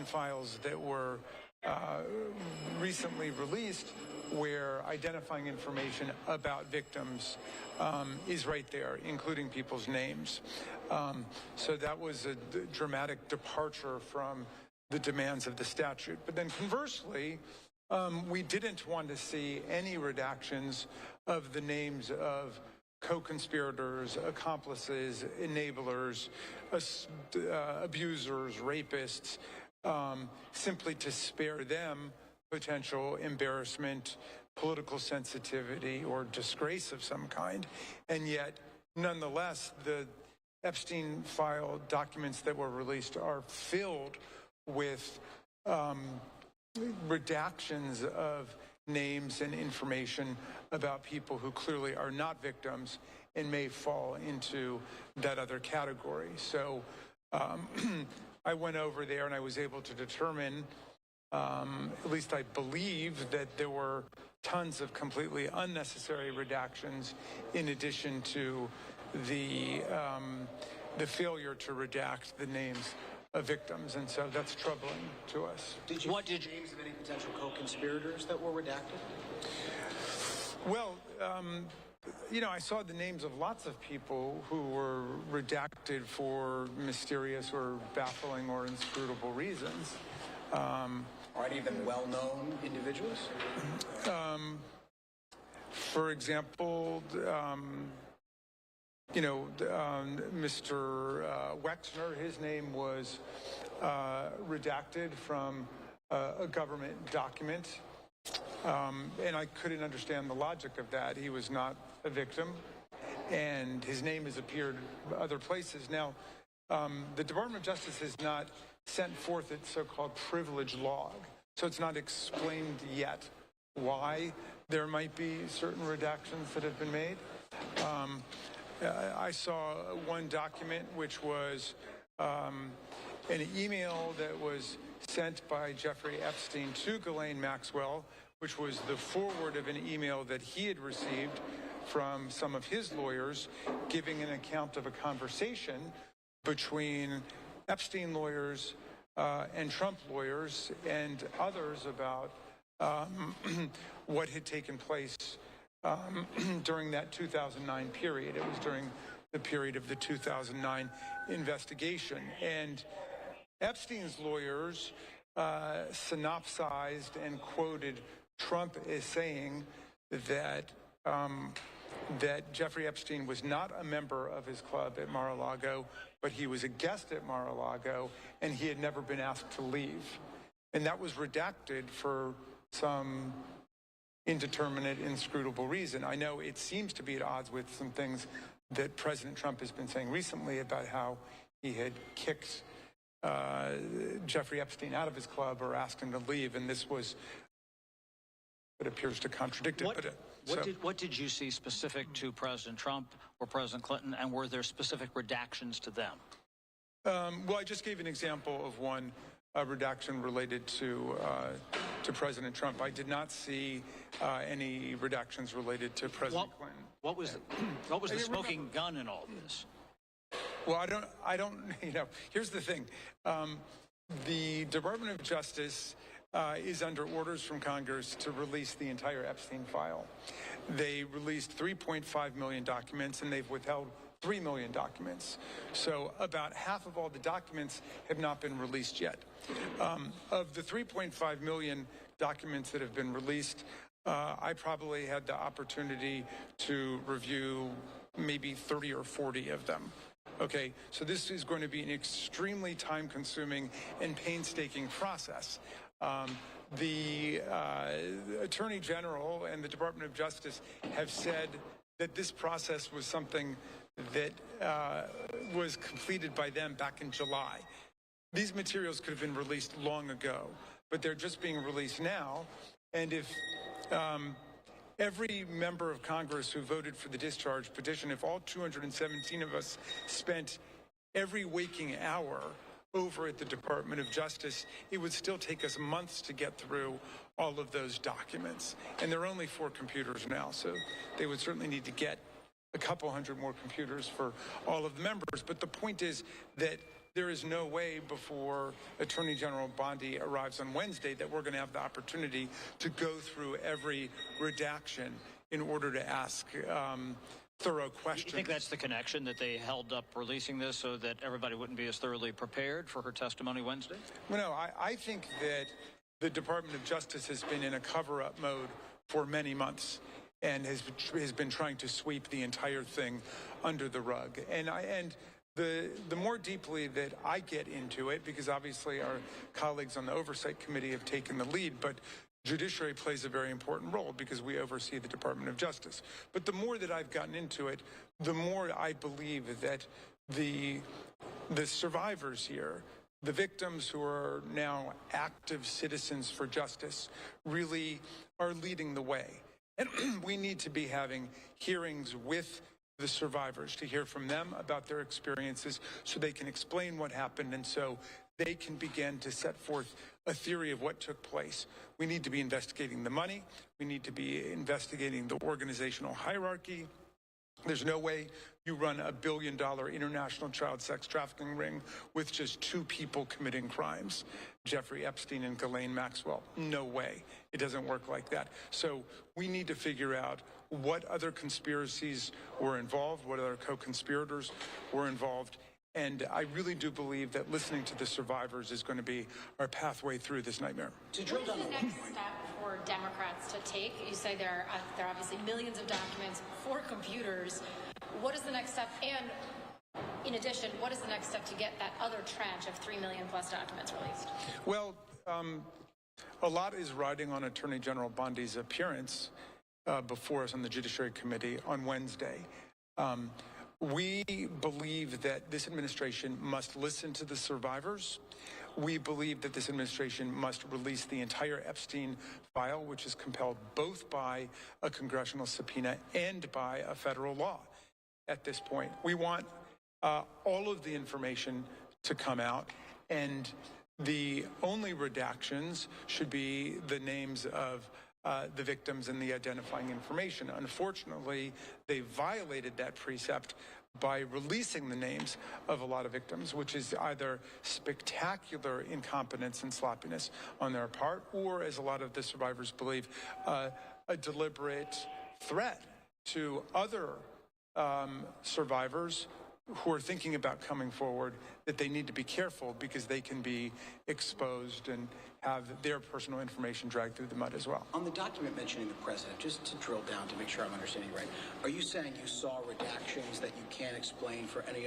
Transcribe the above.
files that were recently released where identifying information about victims is right there, including people's names. So that was a dramatic departure from the demands of the statute. But then conversely, we didn't want to see any redactions of the names of co-conspirators, accomplices, enablers, abusers, rapists, simply to spare them potential embarrassment, political sensitivity, or disgrace of some kind. And yet, nonetheless, the Epstein file documents that were released are filled with redactions of names and information about people who clearly are not victims and may fall into that other category. So I went over there and I was able to determine, at least I believe, that there were tons of completely unnecessary redactions in addition to the failure to redact the names of victims, and so that's troubling to us. Did you see names of any potential co-conspirators that were redacted? Well, you know, I saw the names of lots of people who were redacted for mysterious or baffling or inscrutable reasons. Are any of them well-known individuals? For example, you know, Mr. Wexner, his name was redacted from a government document, and I couldn't understand the logic of that. He was not a victim, and his name has appeared other places. Now, the Department of Justice has not sent forth its so-called privilege log, so it's not explained yet why there might be certain redactions that have been made. I saw one document which was an email that was sent by Jeffrey Epstein to Ghislaine Maxwell, which was the forward of an email that he had received from some of his lawyers, giving an account of a conversation between Epstein lawyers and Trump lawyers and others about what had taken place during that 2009 period. It was during the period of the 2009 investigation. And Epstein's lawyers synopsized and quoted Trump as saying that that Jeffrey Epstein was not a member of his club at Mar-a-Lago, but he was a guest at Mar-a-Lago, and he had never been asked to leave. And that was redacted for some indeterminate, inscrutable reason. I know it seems to be at odds with some things that President Trump has been saying recently about how he had kicked Jeffrey Epstein out of his club or asked him to leave, and this was, it appears to contradict it. What did you see specific to President Trump or President Clinton, and were there specific redactions to them? Well, I just gave an example of one redaction related to President Trump. I did not see any redactions related to President Clinton. What was the smoking gun in all this? Well, I don't, you know, here's the thing. The Department of Justice is under orders from Congress to release the entire Epstein file. They released 3.5 million documents, and they've withheld 3 million documents. So about half of all the documents have not been released yet. Of the 3.5 million documents that have been released, I probably had the opportunity to review maybe 30 or 40 of them. Okay, so this is going to be an extremely time-consuming and painstaking process. The Attorney General and the Department of Justice have said that this process was something that was completed by them back in July. These materials could have been released long ago, but they're just being released now. And if every member of Congress who voted for the discharge petition, if all 217 of us spent every waking hour over at the Department of Justice, it would still take us months to get through all of those documents. And there are only 4 computers now, so they would certainly need to get a couple hundred more computers for all of the members. But the point is that there is no way before Attorney General Bondi arrives on Wednesday that we're going to have the opportunity to go through every redaction in order to ask thorough questions. You think that's the connection, that they held up releasing this so that everybody wouldn't be as thoroughly prepared for her testimony Wednesday? Well, no, I think that the Department of Justice has been in a cover-up mode for many months and has been trying to sweep the entire thing under the rug. And the more deeply that I get into it, because obviously our colleagues on the Oversight Committee have taken the lead, but Judiciary plays a very important role because we oversee the Department of Justice. But the more that I've gotten into it, the more I believe that the survivors here, the victims who are now active citizens for justice, really are leading the way. And we need to be having hearings with the survivors to hear from them about their experiences so they can explain what happened and so they can begin to set forth a theory of what took place. We need to be investigating the money. We need to be investigating the organizational hierarchy. There's no way you run a $1 billion international child sex trafficking ring with just 2 people committing crimes, Jeffrey Epstein and Ghislaine Maxwell. No way. It doesn't work like that. So we need to figure out what other conspiracies were involved, what other co-conspirators were involved. And I really do believe that listening to the survivors is going to be our pathway through this nightmare. To drill down on the next step for Democrats to take? You say there are obviously millions of documents, 4 computers. What is the next step? And in addition, what is the next step to get that other tranche of 3 million plus documents released? Well, a lot is riding on Attorney General Bondi's appearance before us on the Judiciary Committee on Wednesday. We believe that this administration must listen to the survivors. We believe that this administration must release the entire Epstein file, which is compelled both by a congressional subpoena and by a federal law at this point. We want all of the information to come out, and the only redactions should be the names of the victims and the identifying information. Unfortunately, they violated that precept by releasing the names of a lot of victims, which is either spectacular incompetence and sloppiness on their part, or, as a lot of the survivors believe, a deliberate threat to other survivors who are thinking about coming forward, that they need to be careful because they can be exposed and have their personal information dragged through the mud as well. On the document mentioning the president, just to drill down to make sure I'm understanding right, are you saying you saw redactions that you can't explain for any other